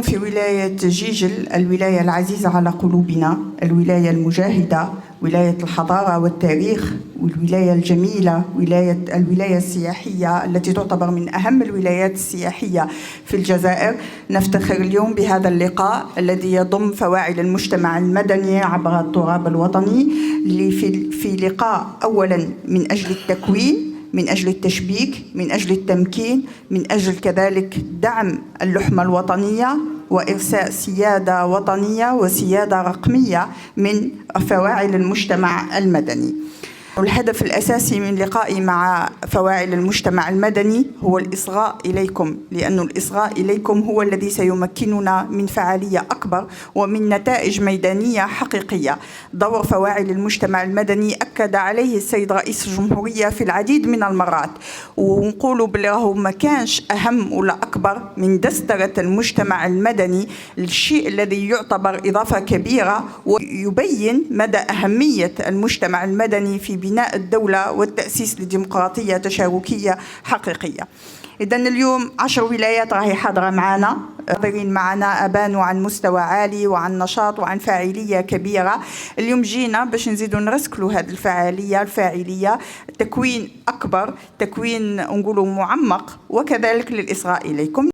في ولاية جيجل، الولاية العزيزة على قلوبنا، الولاية المجاهدة، ولاية الحضارة والتاريخ، والولاية الجميلة، الولاية السياحية التي تعتبر من أهم الولايات السياحية في الجزائر. نفتخر اليوم بهذا اللقاء الذي يضم فواعل المجتمع المدني عبر التراب الوطني، في لقاء أولا من أجل التكوين، من أجل التشبيك، من أجل التمكين، من أجل كذلك دعم اللحمة الوطنية وإرساء سيادة وطنية وسيادة رقمية من فواعل المجتمع المدني. الهدف الأساسي من لقائي مع فواعل المجتمع المدني هو الإصغاء إليكم، لأن الإصغاء إليكم هو الذي سيمكننا من فعالية أكبر ومن نتائج ميدانية حقيقية. دور فواعل المجتمع المدني أكد عليه السيد رئيس الجمهورية في العديد من المرات، ونقولوا بالله ما كانش أهم ولا أكبر من دسترة المجتمع المدني، الشيء الذي يعتبر إضافة كبيرة ويبين مدى أهمية المجتمع المدني في بناء الدولة والتأسيس لديمقراطية تشاركية حقيقية. إذن اليوم 10 ولايات راهي حاضرة معنا، حاضرين معنا أبانوا عن مستوى عالي وعن نشاط وعن فاعلية كبيرة. اليوم جينا باش نزيدوا نرسكلوا هذه الفاعلية تكوين أكبر، تكوين نقولوا معمق، وكذلك للإصغاء إليكم.